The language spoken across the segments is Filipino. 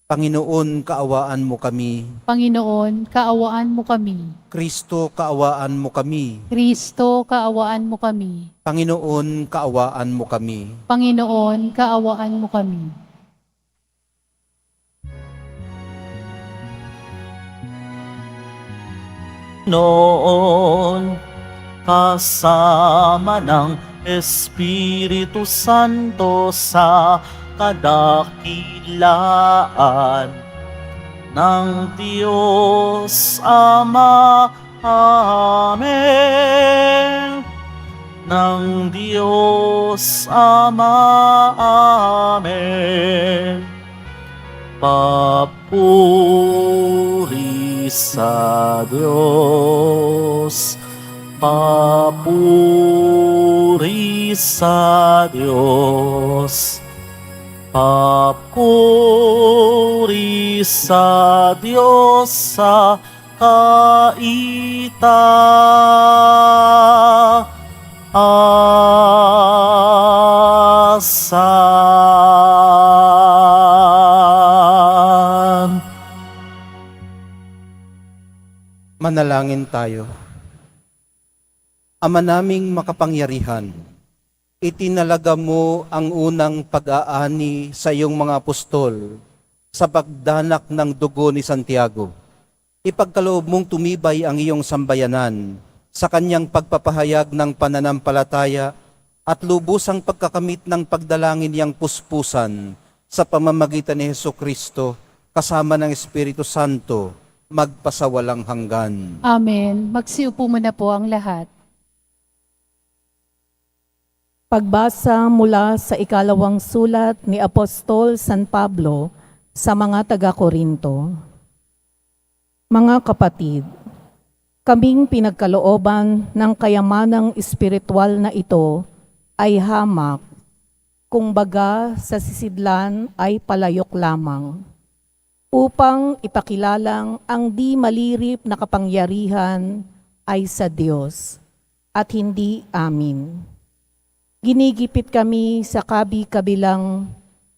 Panginoon, kaawaan mo kami. Panginoon, kaawaan mo kami. Kristo, kaawaan mo kami. Kristo, kaawaan mo kami. Panginoon, kaawaan mo kami. Panginoon, kaawaan mo kami. Noon, kasama ng Espiritu Santo sa kadakilaan ng Diyos Ama. Amen. Ng Diyos Ama. Amen. Papuri sa Diyos, papuri sa Diyos, papuri sa Diyos sa kaitaasan. Manalangin tayo. Ama naming makapangyarihan, itinalaga mo ang unang pag-aani sa iyong mga apostol sa pagdanak ng dugo ni Santiago. Ipagkaloob mong tumibay ang iyong sambayanan sa kanyang pagpapahayag ng pananampalataya at lubusang pagkakamit ng pagdalangin niyang puspusan sa pamamagitan ni Hesukristo kasama ng Espiritu Santo magpasawalang hanggan. Amen. Magsiupo muna po ang lahat. Pagbasa mula sa ikalawang sulat ni Apostol San Pablo sa mga taga-Korinto. Mga kapatid, kaming pinagkalooban ng kayamanang espiritual na ito ay hamak, kung baga sa sisidlan ay palayok lamang, upang ipakilalang ang di malirip na kapangyarihan ay sa Diyos at hindi amin. Ginigipit kami sa kabi-kabilang,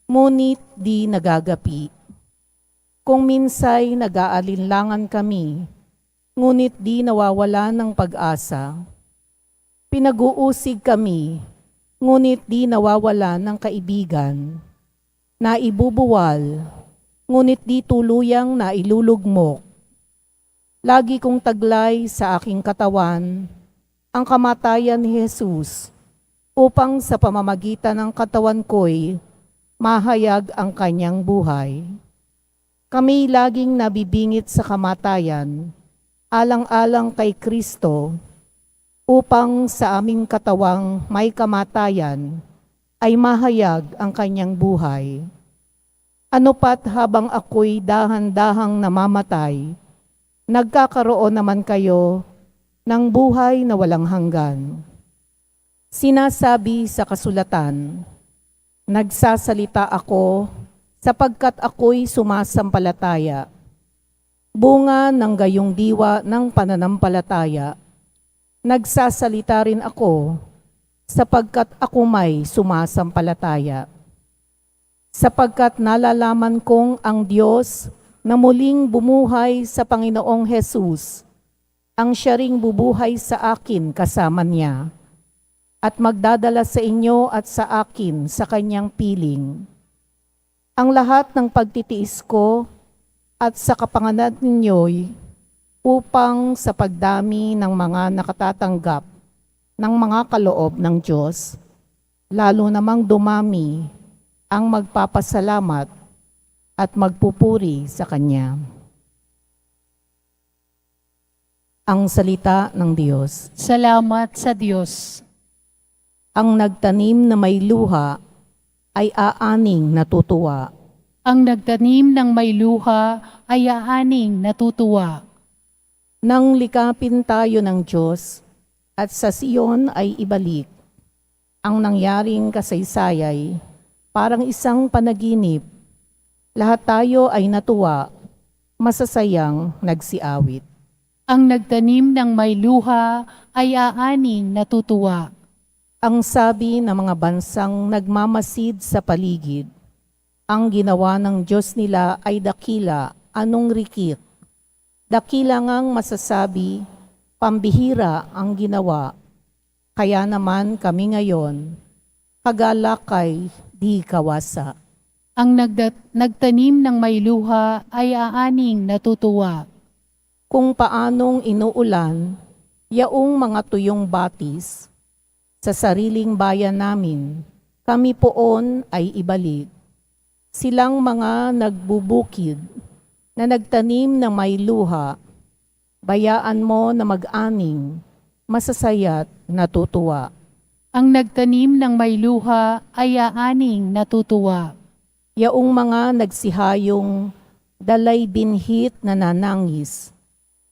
ngunit di nagagapi. Kung minsay nag-aalinlangan kami, ngunit di nawawala ng pag-asa. Pinag-uusig kami, ngunit di nawawala ng kaibigan. Naibubuwal, ngunit di tuluyang nailulugmok. Lagi kong taglay sa aking katawan ang kamatayan ni Jesus, upang sa pamamagitan ng katawan ko'y mahayag ang kanyang buhay. Kami laging nabibingit sa kamatayan, alang-alang kay Kristo, upang sa aming katawang may kamatayan ay mahayag ang kanyang buhay. Ano pat habang ako'y dahan-dahang namamatay, nagkakaroon naman kayo ng buhay na walang hanggan. Sinasabi sa kasulatan, nagsasalita ako sapagkat ako'y sumasampalataya. Bunga ng gayong diwa ng pananampalataya, nagsasalita rin ako sapagkat ako may sumasampalataya. Sapagkat nalalaman kong ang Diyos na muling bumuhay sa Panginoong Jesus, ang siya ring bubuhay sa akin kasama niya, at magdadala sa inyo at sa akin sa kanyang piling. Ang lahat ng pagtitiis ko at sa kapanganan ninyo'y upang sa pagdami ng mga nakatatanggap ng mga kaloob ng Diyos, lalo namang dumami ang magpapasalamat at magpupuri sa Kanya. Ang salita ng Diyos. Salamat sa Diyos. Ang nagtanim na may luha ay aaning natutuwa. Ang nagtanim ng may luha ay aaning natutuwa. Nang likapin tayo ng Diyos at sa Siyon ay ibalik, ang nangyaring kasaysayay parang isang panaginip. Lahat tayo ay natuwa, masasayang nagsiawit. Ang nagtanim ng may luha ay aaning natutuwa. Ang sabi ng mga bansang nagmamasid sa paligid, Ang ginawa ng Diyos nila ay dakila, anong rikit. Dakila ngang masasabi, pambihira ang ginawa. Kaya naman kami ngayon, kagalakay di kawasa. Ang nagtanim ng may luha ay aaning natutuwa. Kung paanong inuulan, yaong mga tuyong batis, sa sariling bayan namin, kami poon ay ibalik. Silang mga nagbubukid, na nagtanim ng may luha, bayaan mo na mag-aning, masasaya't natutuwa. Ang nagtanim ng may luha ay aaning natutuwa. Yaong mga nagsihayong dalay binhit na nanangis,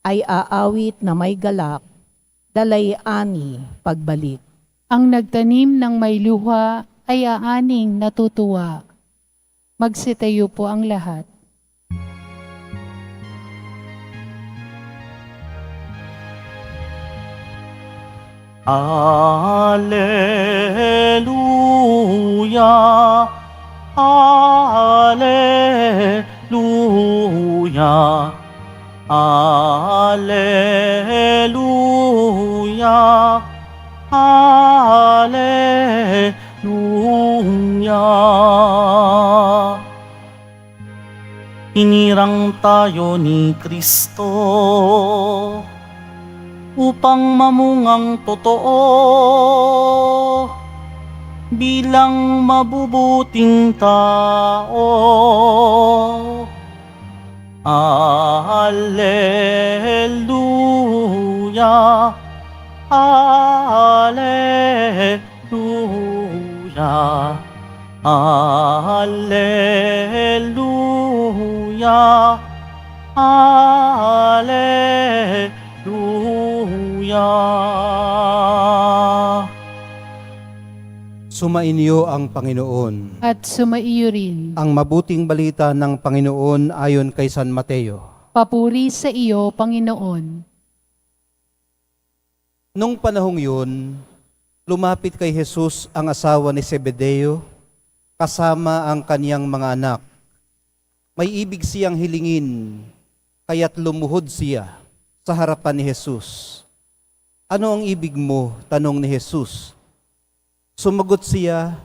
ay aawit na may galak, dalay ani pagbalik. Ang nagtanim ng may luha ay aaning natutuwa. Magsitayo po ang lahat. Alleluia, Alleluia, Alleluia, Alleluia. Hinirang tayo ni Kristo upang mamungang totoo bilang mabubuting tao. Alleluia, Alleluia, Alleluia, Alleluia. Sumainyo ang Panginoon. At sumaiyo rin. Ang mabuting balita ng Panginoon ayon kay San Mateo. Papuri sa iyo, Panginoon. Nung panahong yun, lumapit kay Jesus ang asawa ni Zebedeo kasama ang kaniyang mga anak. May ibig siyang hilingin, kaya't lumuhod siya sa harapan ni Jesus. Ano ang ibig mo? Tanong ni Jesus. Sumagot siya,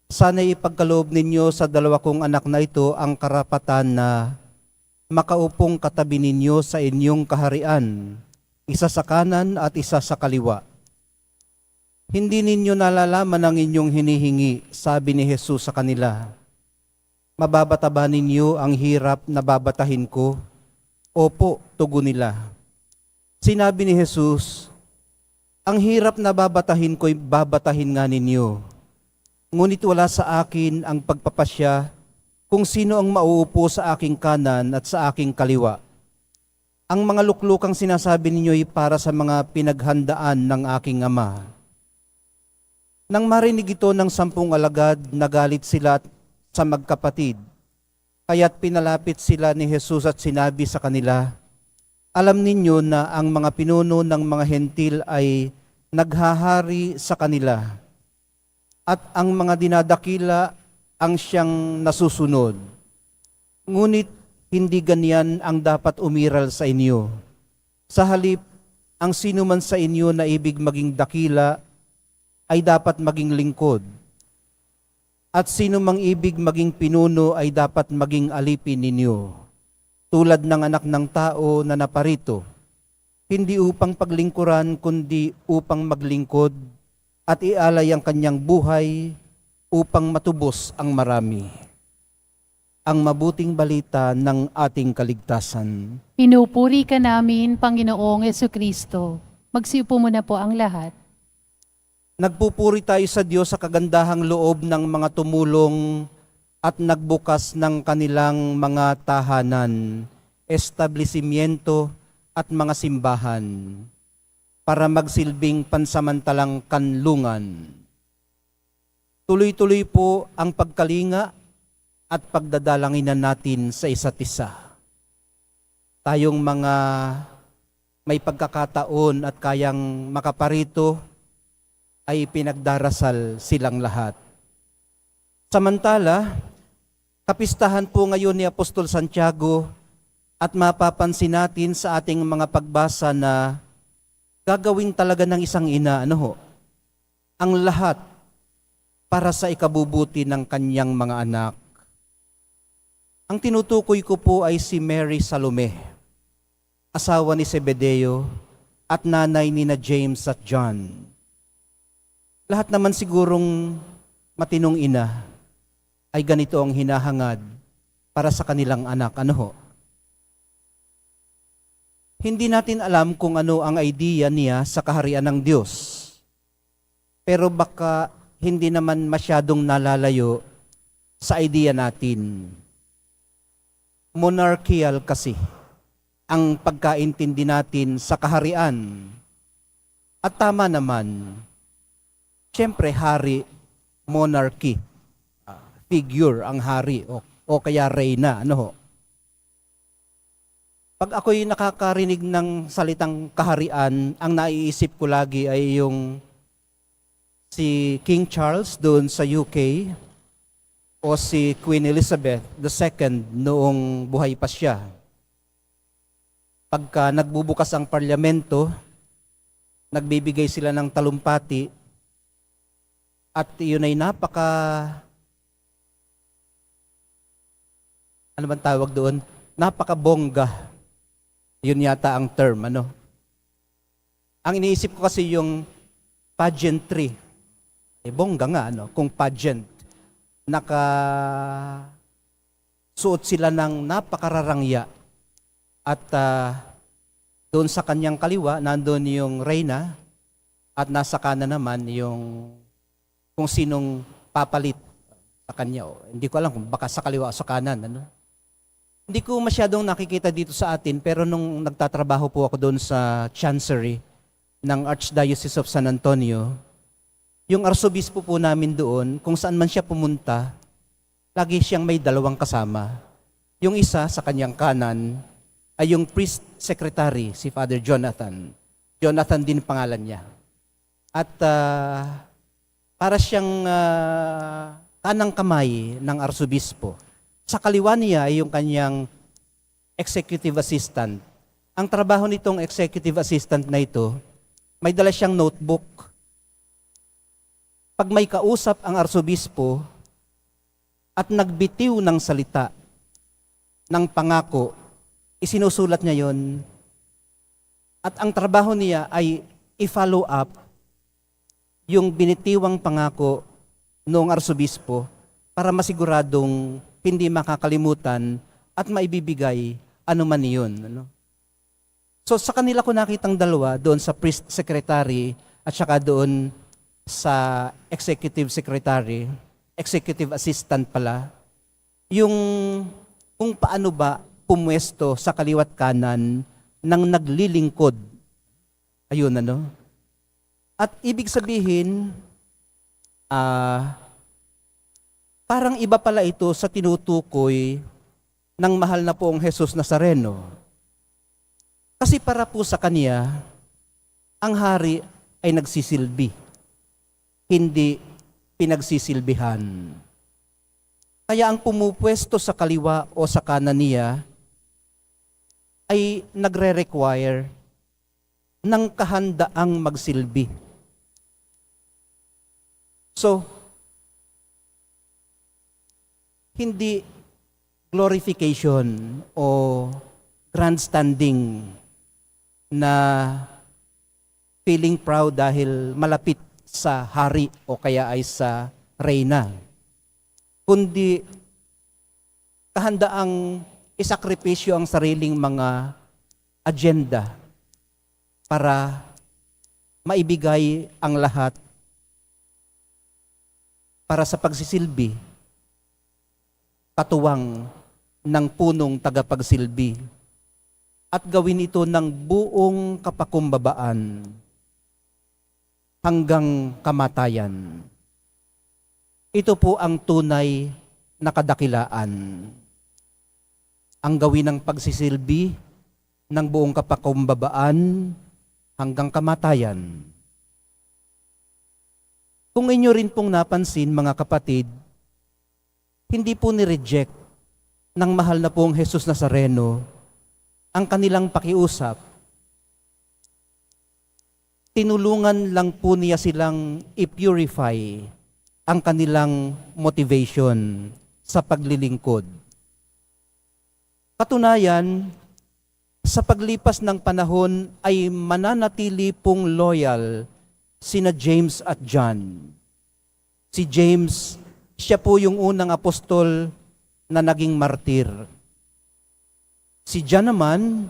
sana'y ipagkaloob ninyo sa dalawa kong anak na ito ang karapatan na makaupong katabi ninyo sa inyong kaharian, isa sa kanan at isa sa kaliwa. Hindi ninyo nalalaman ang inyong hinihingi, sabi ni Jesus sa kanila. Mababata ba ninyo ang hirap na babatahin ko? Opo, tugon nila. Sinabi ni Jesus, ang hirap na babatahin ko'y babatahin nga ninyo. Ngunit wala sa akin ang pagpapasya kung sino ang mauupo sa aking kanan at sa aking kaliwa. Ang mga luklukang sinasabi ninyo'y para sa mga pinaghandaan ng aking ama. Nang marinig ito ng 10 alagad, nagalit sila sa magkapatid. Kaya't pinalapit sila ni Jesus at sinabi sa kanila, alam ninyo na ang mga pinuno ng mga hentil ay naghahari sa kanila at ang mga dinadakila ang siyang nasusunod. Ngunit hindi ganyan ang dapat umiral sa inyo. Sa halip, ang sino man sa inyo na ibig maging dakila ay dapat maging lingkod. At sino mang ibig maging pinuno ay dapat maging alipin ninyo. Tulad ng anak ng tao na naparito, hindi upang paglingkuran kundi upang maglingkod at ialay ang kanyang buhay upang matubos ang marami. Ang mabuting balita ng ating kaligtasan. Pinupuri ka namin, Panginoong Jesucristo. Magsiupo muna po ang lahat. Nagpupuri tayo sa Diyos sa kagandahang loob ng mga tumulong at nagbukas ng kanilang mga tahanan, establishmento at mga simbahan para magsilbing pansamantalang kanlungan. Tuloy-tuloy po ang pagkalinga at pagdadalanginan natin sa isa't isa. Tayong mga may pagkakataon at kayang makaparito ay pinagdarasal silang lahat. Samantala, Kapistahan po ngayon ni Apostol Santiago at mapapansin natin sa ating mga pagbasa na gagawin talaga ng isang ina, ang lahat para sa ikabubuti ng kanyang mga anak. Ang tinutukoy ko po ay si Mary Salome, asawa ni Zebedeo at nanay ni na James at John. Lahat naman sigurong matinong ina ay ganito ang hinahangad para sa kanilang anak. Hindi natin alam kung ano ang idea niya sa kaharian ng Diyos. Pero baka hindi naman masyadong nalalayo sa idea natin. Monarchical kasi ang pagkaintindi natin sa kaharian. At tama naman, siyempre hari, monarchy, figure ang hari o kaya reyna. Pag ako'y nakakarinig ng salitang kaharian, ang naiisip ko lagi ay yung si King Charles doon sa UK o si Queen Elizabeth II noong buhay pa siya. Pagka nagbubukas ang parlamento, nagbibigay sila ng talumpati at yun ay ano bang tawag doon? Napakabongga. Yun yata ang term, Ang iniisip ko kasi yung pageantry. Bongga nga, kung pageant. Suot sila ng napakararangya. At doon sa kanyang kaliwa, nandun yung reyna. At nasa kanan naman yung kung sinong papalit sa kanya. Hindi ko alam kung baka sa kaliwa o sa kanan, Hindi ko masyadong nakikita dito sa atin, pero nung nagtatrabaho po ako doon sa Chancery ng Archdiocese of San Antonio, yung arsobispo po namin doon, kung saan man siya pumunta, lagi siyang may dalawang kasama. Yung isa sa kanyang kanan ay yung priest secretary, si Father Jonathan. Jonathan din pangalan niya. At para siyang kanang kamay ng arsobispo. Sa kaliwa niya ay yung kanyang executive assistant. Ang trabaho nitong executive assistant na ito, may dala siyang notebook. Pag may kausap ang arsobispo at nagbitiw ng salita, ng pangako, isinusulat niya yon. At ang trabaho niya ay i-follow up yung binitiwang pangako noong arsobispo para masiguradong hindi makakalimutan at maibibigay anuman iyon. So sa kanila ko nakitang dalawa, doon sa priest secretary at saka doon sa executive secretary, executive assistant pala, yung kung paano ba pumwesto sa kaliwat kanan ng naglilingkod. Ayun, At ibig sabihin, parang iba pala ito sa tinutukoy ng mahal na poong Jesus Nazareno. Kasi para po sa kanya, ang hari ay nagsisilbi, hindi pinagsisilbihan. Kaya ang pumupwesto sa kaliwa o sa kanan niya ay nagre-require ng kahandaang magsilbi. So, hindi glorification o grandstanding na feeling proud dahil malapit sa hari o kaya ay sa reyna, kundi kahandaang isakripisyo ang sariling mga agenda para maibigay ang lahat para sa pagsisilbi, katuwang ng punong tagapagsilbi, at gawin ito ng buong kapakumbabaan hanggang kamatayan. Ito po ang tunay na kadakilaan. Ang gawin ng pagsisilbi ng buong kapakumbabaan hanggang kamatayan. Kung inyo rin pong napansin, mga kapatid, hindi po ni-reject ng mahal na pong Jesus Nazareno ang kanilang pakiusap. Tinulungan lang po niya silang i-purify ang kanilang motivation sa paglilingkod. Katunayan, sa paglipas ng panahon ay mananatili pong loyal sina James at John. Si James, siya po yung unang apostol na naging martir. Si John naman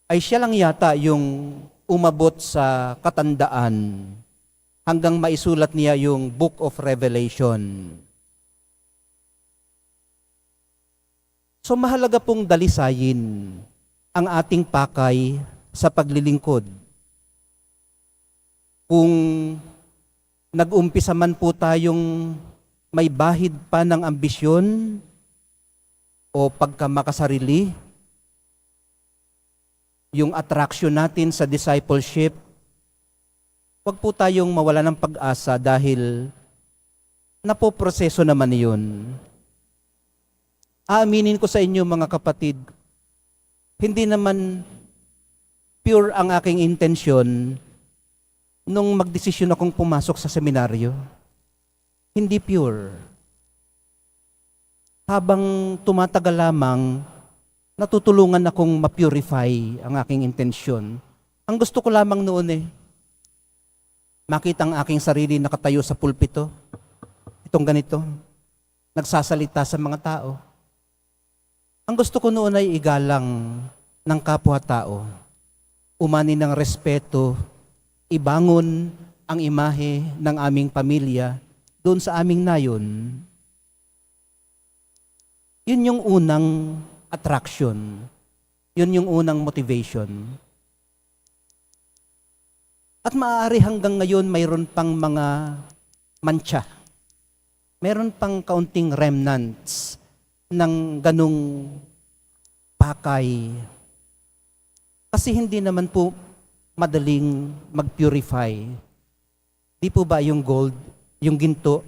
ay siya lang yata yung umabot sa katandaan hanggang maisulat niya yung Book of Revelation. So mahalaga pong dalisayin ang ating pakay sa paglilingkod. Kung nag-umpisa man po tayong may bahid pa ng ambisyon o pagkamakasarili, yung attraction natin sa discipleship, huwag po tayong mawala ng pag-asa dahil napoproseso naman yun. Aaminin ko sa inyo mga kapatid, hindi naman pure ang aking intensyon nung magdesisyon akong pumasok sa seminaryo. Hindi pure. Habang tumatagal lamang, natutulungan akong ma-purify ang aking intensyon. Ang gusto ko lamang noon makita ang aking sarili nakatayo sa pulpito. Itong ganito, nagsasalita sa mga tao. Ang gusto ko noon ay igalang ng kapwa-tao. Umani ng respeto, ibangon ang imahe ng aming pamilya doon sa aming nayon. Yun yung unang attraction. Yun yung unang motivation. At maaari hanggang ngayon mayroon pang mga mancha. Mayroon pang kaunting remnants ng ganung pakay. Kasi hindi naman po madaling mag-purify. Di po ba yung gold, yung ginto,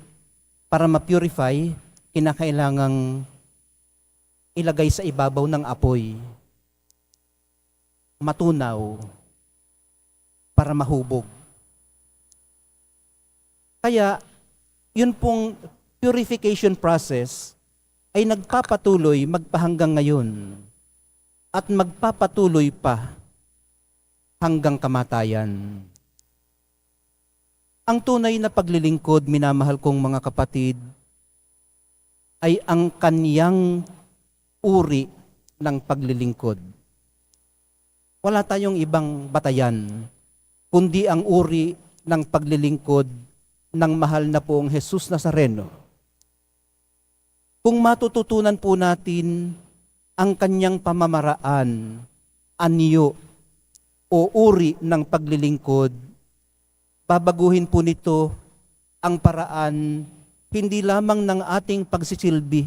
para ma-purify, kinakailangang ilagay sa ibabaw ng apoy, matunaw, para mahubog. Kaya, yun pong purification process ay nagpapatuloy magpahanggang ngayon at magpapatuloy pa hanggang kamatayan. Ang tunay na paglilingkod, minamahal kong mga kapatid, ay ang kaniyang uri ng paglilingkod. Wala tayong ibang batayan, kundi ang uri ng paglilingkod ng mahal na poong Jesus Nazareno. Kung matututunan po natin ang kanyang pamamaraan, anyo, o uri ng paglilingkod, babaguhin po nito ang paraan hindi lamang ng ating pagsisilbi,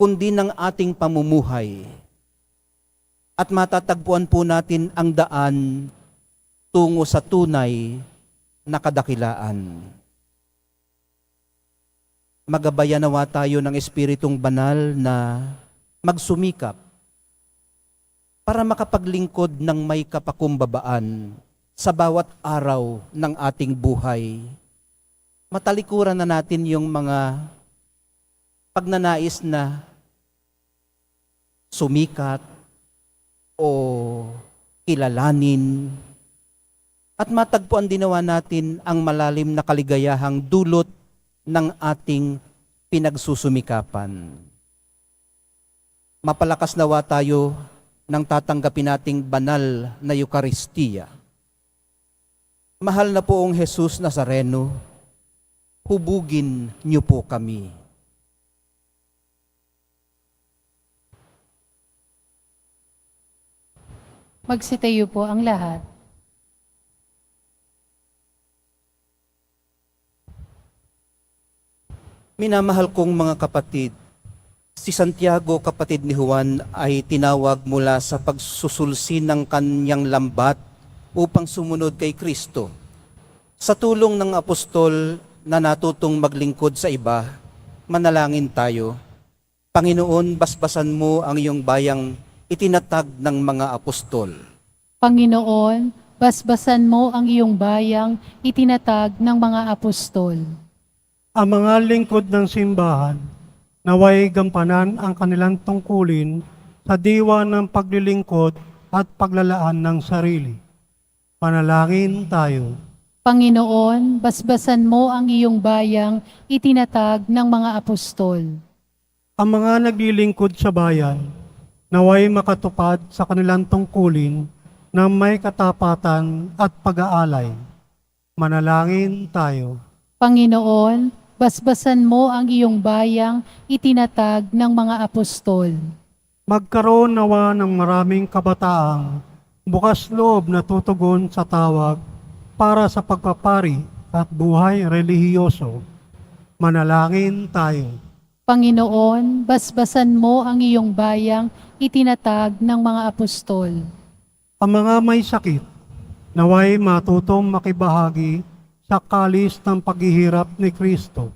kundi ng ating pamumuhay. At matatagpuan po natin ang daan tungo sa tunay na kadakilaan. Magabayan nawa tayo ng Espiritong Banal na magsumikap para makapaglingkod ng may kapakumbabaan sa bawat araw ng ating buhay. Matalikuran na natin yung mga pagnanais na sumikat o kilalanin at matagpuan dinawa natin ang malalim na kaligayahang dulot ng ating pinagsusumikapan. Mapalakas nawa tayo ng tatanggapin nating banal na Eukaristiya. Mahal na poong Jesus Nazareno, hubugin niyo po kami. Magsitayo po ang lahat. Minamahal kong mga kapatid, si Santiago, kapatid ni Juan, ay tinawag mula sa pagsusulsi ng kanyang lambat upang sumunod kay Kristo. Sa tulong ng apostol na natutong maglingkod sa iba, Manalangin tayo. Panginoon, basbasan mo ang iyong bayang itinatag ng mga apostol. Panginoon, basbasan mo ang iyong bayang itinatag ng mga apostol. Ang mga lingkod ng simbahan, naway gampanan ang kanilang tungkulin sa diwa ng paglilingkod at paglalaan ng sarili. Panalangin tayo. Panginoon, basbasan mo ang iyong bayang itinatag ng mga apostol. Ang mga naglilingkod sa bayan, naway makatupad sa kanilang tungkulin na may katapatan at pag-aalay. Manalangin tayo. Panginoon, basbasan mo ang iyong bayang itinatag ng mga apostol. Magkaroon nawa ng maraming kabataang bukas loob na tutugon sa tawag para sa pagpapari at buhay relihiyoso. Manalangin tayo. Panginoon, basbasan mo ang iyong bayang itinatag ng mga apostol. Ang mga may sakit, naway matutong makibahagi sa kalis ng paghihirap ni Kristo.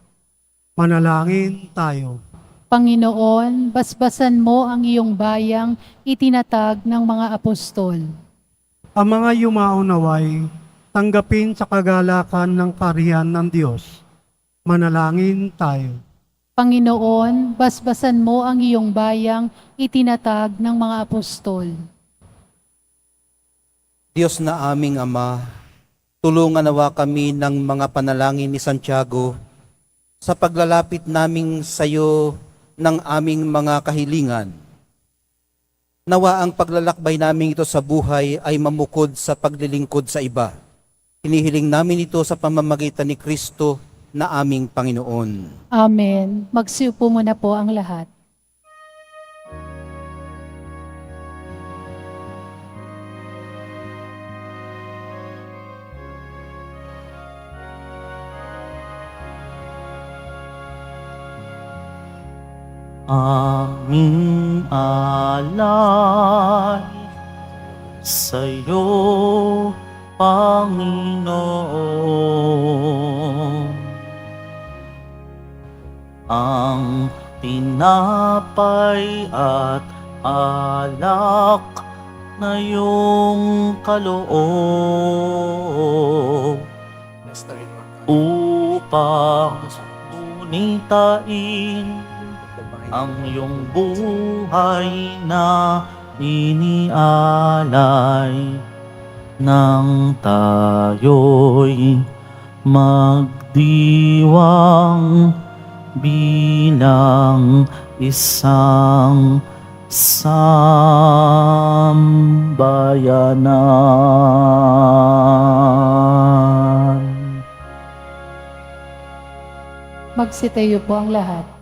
Manalangin tayo. Panginoon, basbasan mo ang iyong bayang itinatag ng mga apostol. Ang mga yumao naway tanggapin sa kagalakan ng kariyan ng Diyos. Manalangin tayo. Panginoon, basbasan mo ang iyong bayang itinatag ng mga apostol. Diyos na aming Ama, tulungan nawa kami ng mga panalangin ni Santiago sa paglalapit naming sa iyo ng aming mga kahilingan. Nawa ang paglalakbay namin ito sa buhay ay mamukod sa paglilingkod sa iba. Hinihiling namin ito sa pamamagitan ni Kristo na aming Panginoon. Amen. Magsiupo muna po ang lahat. aming alay sa'yo, Panginoon. Ang tinapay at alak na iyong kaloob upang unitain ang iyong buhay na inialay nang tayo'y magdiwang bilang isang sambayanan. Magsitayo po ang lahat.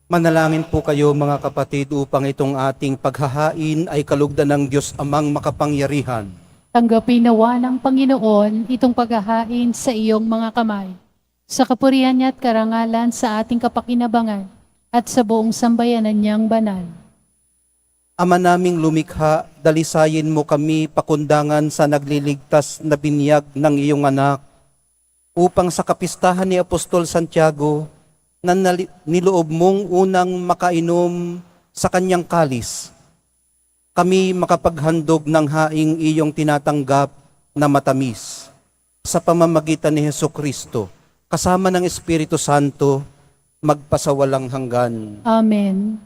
Manalangin po kayo mga kapatid upang itong ating paghahain ay kalugdan ng Diyos Amang makapangyarihan. Tanggapin nawa ng Panginoon itong paghahain sa iyong mga kamay, sa kapurihan niya at karangalan sa ating kapakinabangan at sa buong sambayanan niyang banal. Ama naming lumikha, dalisayin mo kami pakundangan sa nagliligtas na binyag ng iyong anak, upang sa kapistahan ni Apostol Santiago, na niloob mong unang makainom sa kanyang kalis, kami makapaghandog ng haing iyong tinatanggap na matamis sa pamamagitan ni Hesukristo, kasama ng Espiritu Santo, magpasawalang hanggan. Amen.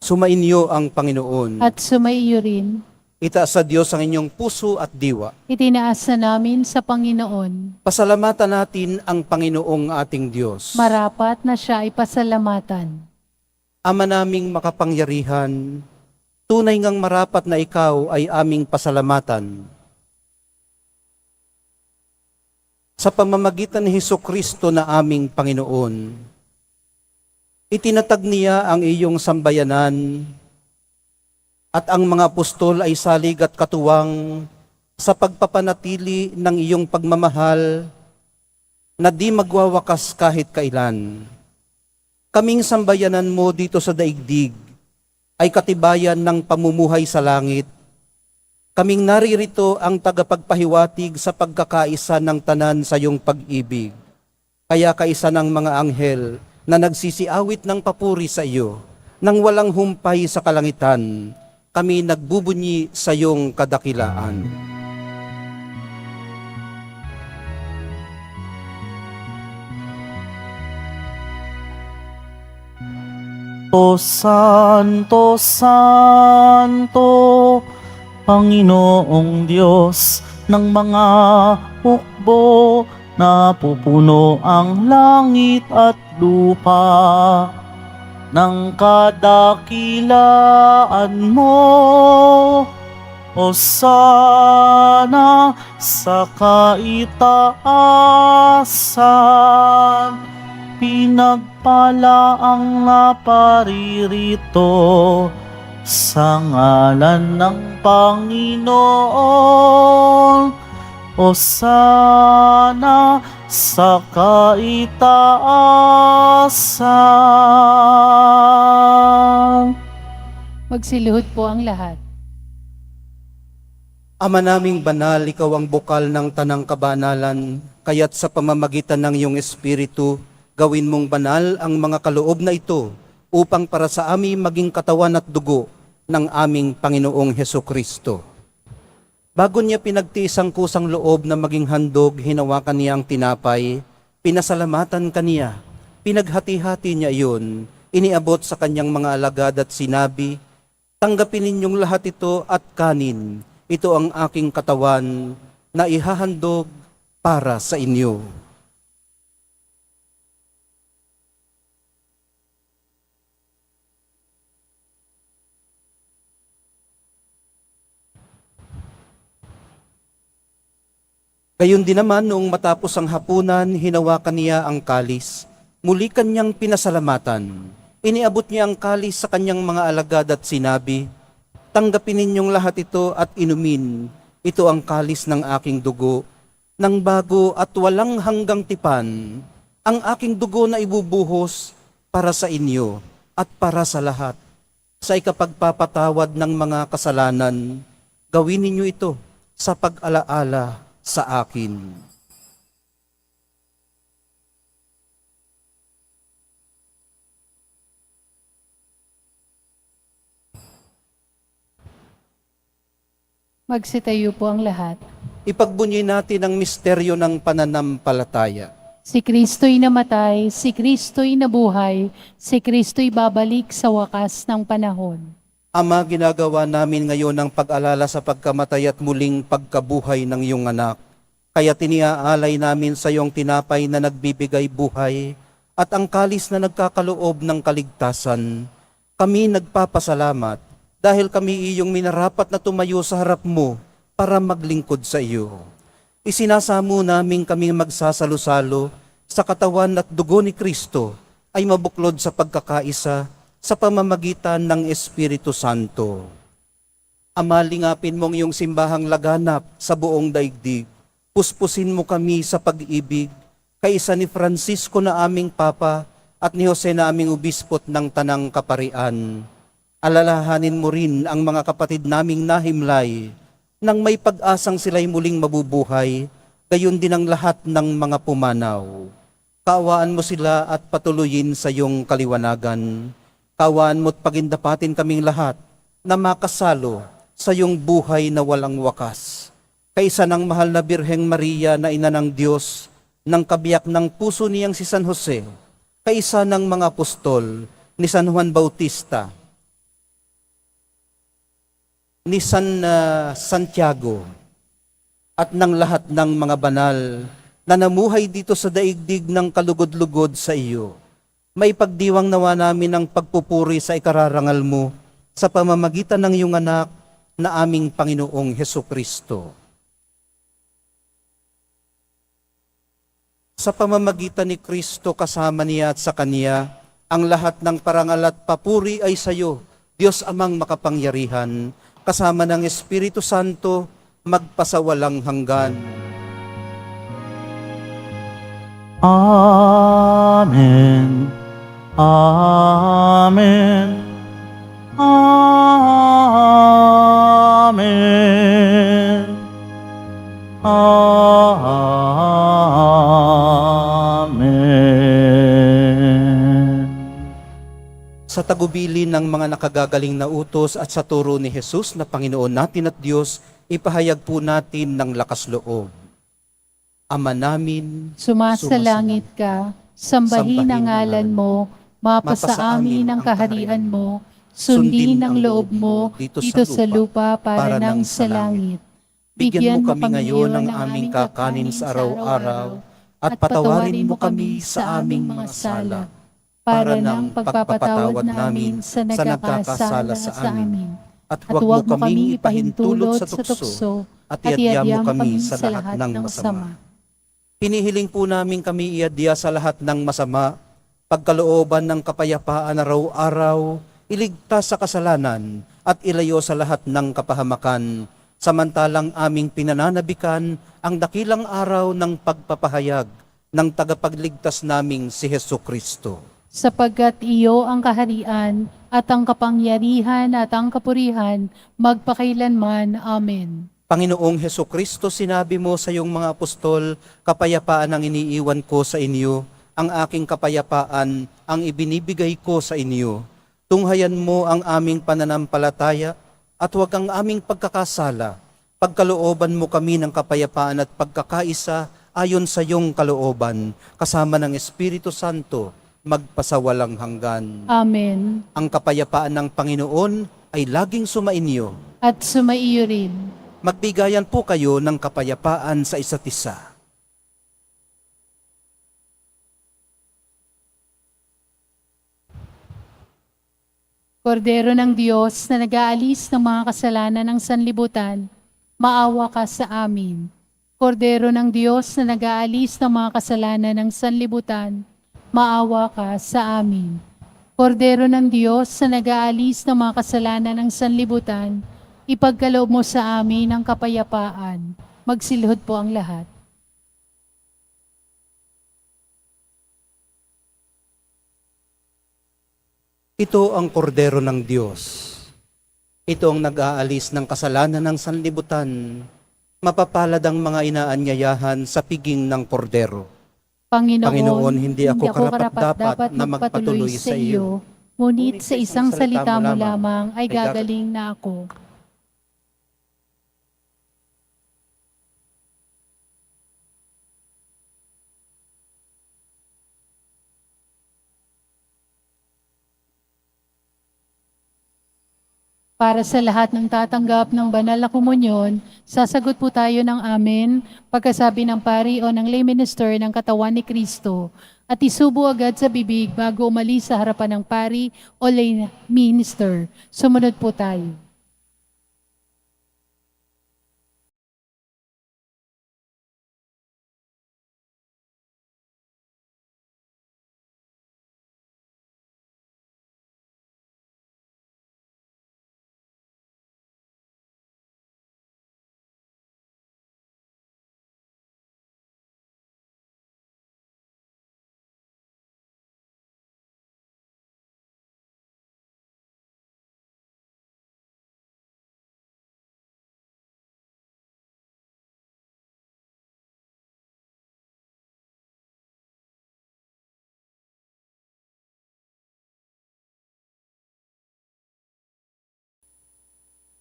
Sumainyo ang Panginoon. At sumaiyo rin, Itaas sa Diyos ang inyong puso at diwa. itinaas na namin sa Panginoon. Pasalamatan natin ang Panginoong ating Diyos. Marapat na siya ay pasalamatan. Ama naming makapangyarihan, tunay ngang marapat na ikaw ay aming pasalamatan. Sa pamamagitan ni Hesukristo na aming Panginoon, itinatag niya ang iyong sambayanan at ang mga apostol ay salig at katuwang sa pagpapanatili ng iyong pagmamahal na di magwawakas kahit kailan. Kaming sambayanan mo dito sa daigdig ay katibayan ng pamumuhay sa langit. Kaming naririto ang tagapagpahiwatig sa pagkakaisa ng tanan sa iyong pag-ibig. Kaya kaisa ng mga anghel na nagsisiawit ng papuri sa iyo, nang walang humpay sa kalangitan, kami nagbubunyi sa iyong kadakilaan. O Santo, Santo, Panginoong Diyos ng mga hukbo, napupuno ang langit at lupa ng kadakilaan mo. O sana sa kaitaasan, pinagpala ang naparirito sa ngalan ng Panginoon. O sana sa kaitaasan. Magsiluhod po ang lahat. Ama naming banal, ikaw ang bukal ng tanang kabanalan, kaya't sa pamamagitan ng iyong Espiritu, gawin mong banal ang mga kaloob na ito upang para sa amin maging katawan at dugo ng aming Panginoong Hesukristo. Bago niya pinagtiis ang kusang loob na maging handog, hinawakan niya ang tinapay, pinasalamatan kaniya, pinaghati-hati niya iyon, iniabot sa kanyang mga alagad at sinabi, "Tanggapin ninyong lahat ito at kanin, ito ang aking katawan na ihahandog para sa inyo." Gayon din naman noong matapos ang hapunan, hinawakan niya ang kalis. Muli kanyang pinasalamatan. Iniabot niya ang kalis sa kanyang mga alagad at sinabi, "Tanggapin ninyong lahat ito at inumin. Ito ang kalis ng aking dugo, ng bago at walang hanggang tipan. Ang aking dugo na ibubuhos para sa inyo at para sa lahat. Sa ikapagpapatawad ng mga kasalanan, gawin ninyo ito sa pag-alaala sa akin." Magsitayo po ang lahat. Ipagbunyi natin ang misteryo ng pananampalataya. Si Kristo'y namatay, si Kristo'y nabuhay, si Kristo'y babalik sa wakas ng panahon. Ama, ginagawa namin ngayon ang pag-alala sa pagkamatay at muling pagkabuhay ng iyong anak. Kaya tiniaalay namin sa iyong tinapay na nagbibigay buhay at ang kalis na nagkakaloob ng kaligtasan. Kami nagpapasalamat dahil kami iyong minarapat na tumayo sa harap mo para maglingkod sa iyo. Isinasamo namin kaming magsasalo-salo sa katawan at dugo ni Kristo ay mabuklod sa pagkakaisa sa pamamagitan ng Espiritu Santo. Ama, lingapin mong iyong simbahang laganap sa buong daigdig. Puspusin mo kami sa pag-ibig, kaisa ni Francisco na aming Papa at ni Jose na aming Obispot ng Tanang Kaparian. Alalahanin mo rin ang mga kapatid naming nahimlay, nang may pag-asang sila'y muling mabubuhay, gayon din ang lahat ng mga pumanaw. Kaawaan mo sila at patuloyin sa iyong kaliwanagan. Kaawaan mo't pagindapatin kaming lahat na makasalo sa iyong buhay na walang wakas. Kaisa ng mahal na Birheng Maria na ina ng Diyos, ng kabiyak ng puso niyang si San Jose, kaisa ng mga apostol ni San Juan Bautista, ni San Santiago, at ng lahat ng mga banal na namuhay dito sa daigdig ng kalugod-lugod sa iyo. May pagdiwang nawa namin ang pagpupuri sa ikararangal mo sa pamamagitan ng iyong anak na aming Panginoong Hesukristo. Sa pamamagitan ni Kristo kasama niya at sa Kanya, ang lahat ng parangal at papuri ay sa iyo, Diyos Amang makapangyarihan, kasama ng Espiritu Santo, magpasawalang hanggan. Amen. Amen. Amen. Amen. tagubilin ng mga nakagagaling na utos at sa turo ni Jesus na Panginoon natin at Diyos, ipahayag po natin ng lakas loob. Ama namin, Sumasalangit ka, sambahin ang ngalan mo, mapasa amin ang kaharian mo, sundin ang loob mo dito sa lupa para nang sa langit. bigyan mo kami ngayon ng aming kakanin sa araw-araw at patawarin mo kami sa aming mga sala para ng pagpapatawad namin sa nagkakasala sa amin. At huwag mo kami ipahintulot sa tukso at iadya mo kami sa lahat ng masama. Hinihiling po namin kami iadya sa lahat ng masama, pagkalooban ng kapayapaan araw-araw, iligtas sa kasalanan at ilayo sa lahat ng kapahamakan, samantalang aming pinananabikan ang dakilang araw ng pagpapahayag ng tagapagligtas naming si Hesukristo. Sapagkat iyo ang kaharian at ang kapangyarihan at ang kapurihan magpakailanman. Amen. Panginoong Hesukristo, sinabi mo sa iyong mga apostol, kapayapaan ang iniiwan ko sa inyo, ang aking kapayapaan ang ibinibigay ko sa inyo. Tunghayan mo ang aming pananampalataya at huwag ang aming pagkakasala. Pagkalooban mo kami ng kapayapaan at pagkakaisa ayon sa iyong kalooban, kasama ng Espiritu Santo, magpasawalang hanggan. Amen. Ang kapayapaan ng Panginoon ay laging sumainyo. At sumaiyo rin. Magbigayan po kayo ng kapayapaan sa isa't isa. Kordero ng Diyos na nag-aalis ng mga kasalanan ng sanlibutan, maawa ka sa amin. Kordero ng Diyos na nag-aalis ng mga kasalanan ng sanlibutan, maawa ka sa amin. Kordero ng Diyos na nag-aalis ng mga kasalanan ng sanlibutan, ipagkaloob mo sa amin ang kapayapaan. Magsilhod po ang lahat. Ito ang kordero ng Diyos. Ito ang nag-aalis ng kasalanan ng sanlibutan. Mapapalad ang mga inaanyayahan sa piging ng kordero. Panginoon, hindi ako karapat-dapat na magpatuloy sa iyo. Ngunit sa isang salita mo lamang ay gagaling na ako. Para sa lahat ng tatanggap ng banal na komunyon, sasagot po tayo ng amen pagkasabi ng pari o ng lay minister ng katawan ni Kristo at isubo agad sa bibig bago umalis sa harapan ng pari o lay minister. Sumunod po tayo.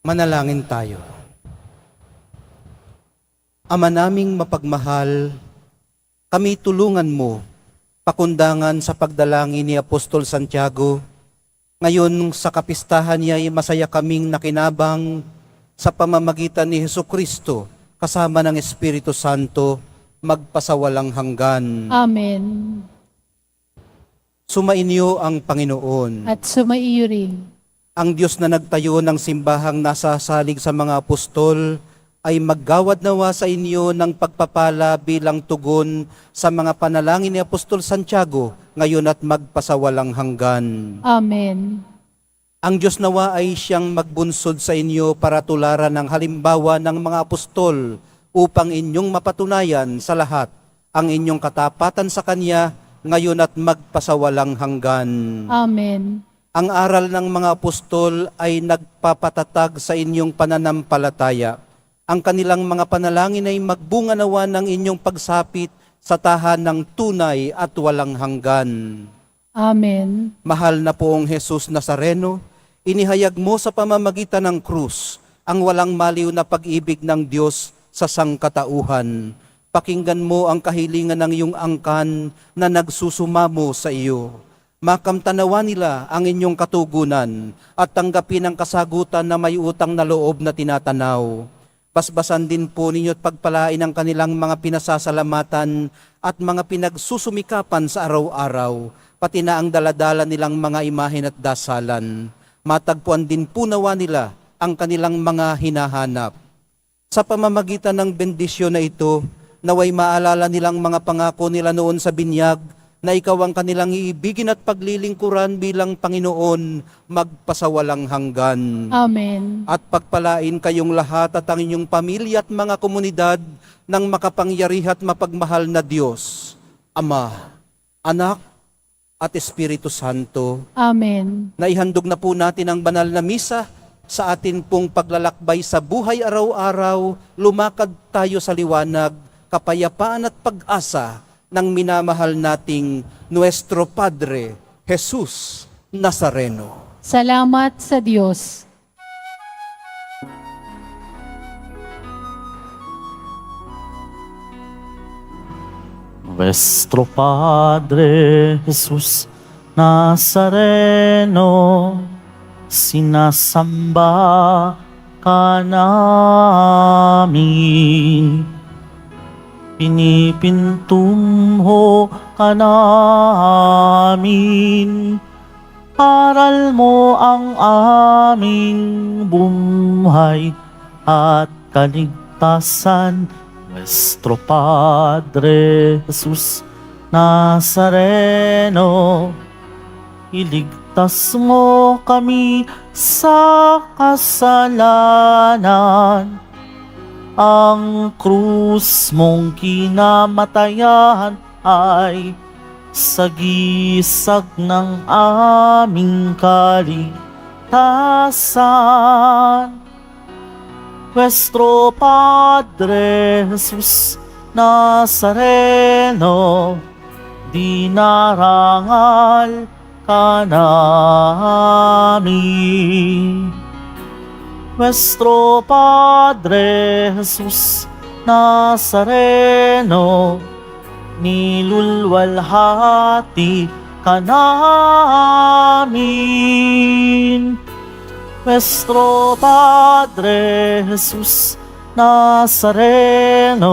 Manalangin tayo. Ama naming mapagmahal, kami tulungan mo, pakundangan sa pagdalangin ni Apostol Santiago. Ngayon sa kapistahan niya ay masaya kaming nakinabang sa pamamagitan ni Hesukristo kasama ng Espiritu Santo magpasawalang hanggan. Amen. Sumainyo ang Panginoon. At sumaiyo rin. Ang Diyos na nagtayo ng simbahang nasasalig sa mga apostol ay maggawad nawa sa inyo ng pagpapala bilang tugon sa mga panalangin ni Apostol Santiago ngayon at magpasawalang hanggan. Amen. Ang Diyos nawa ay siyang magbunsod sa inyo para tularan ng halimbawa ng mga apostol upang inyong mapatunayan sa lahat ang inyong katapatan sa Kanya ngayon at magpasawalang hanggan. Amen. Ang aral ng mga apostol ay nagpapatatag sa inyong pananampalataya. Ang kanilang mga panalangin ay magbunga nawa ng inyong pagsapit sa tahanang tunay at walang hanggan. Amen. Mahal na poong Jesus Nazareno, inihayag mo sa pamamagitan ng krus ang walang maliw na pag-ibig ng Diyos sa sangkatauhan. Pakinggan mo ang kahilingan ng iyong angkan na nagsusumamo sa iyo. Makamtanawa nila ang inyong katugunan at tanggapin ang kasagutan na may utang na loob na tinatanaw. Basbasan din po ninyo at pagpalain ang kanilang mga pinasasalamatan at mga pinagsusumikapan sa araw-araw, pati na ang daladala nilang mga imahen at dasalan. Matagpuan din po nawa nila ang kanilang mga hinahanap. Sa pamamagitan ng bendisyon na ito, naway maalala nilang mga pangako nila noon sa binyag na ikaw ang kanilang iibigin at paglilingkuran bilang Panginoon magpasawalang hanggan. Amen. At pagpalain kayong lahat at ang inyong pamilya at mga komunidad ng makapangyarihan at mapagmahal na Diyos, Ama, Anak, at Espiritu Santo. Amen. Naihandog na po natin ang banal na misa sa atin pong paglalakbay sa buhay araw-araw, lumakad tayo sa liwanag, kapayapaan at pag-asa ng minamahal nating Nuestro Padre, Jesus Nazareno. Salamat sa Diyos. Nuestro Padre Jesus Nazareno, sinasamba ka namin. Pinipintumho ka namin. Aral mo ang aming buhay at kaligtasan. Nuestro Padre Jesus Nazareno, iligtas mo kami sa kasalanan. Ang krus mong kinamatayan ay sagisag ng aming kaligtasan. Nuestro Padre Jesus Nazareno, dinarangal ka namin. Nuestro Padre Jesus Nazareno, nilulwalhati ka namin. Nuestro Padre Jesus Nazareno,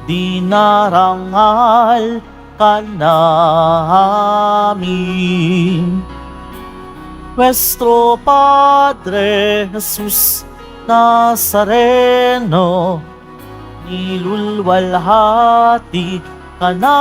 dinarangal ka namin. Nuestro Padre Jesus Nazareno, nilulwalhati ka namin.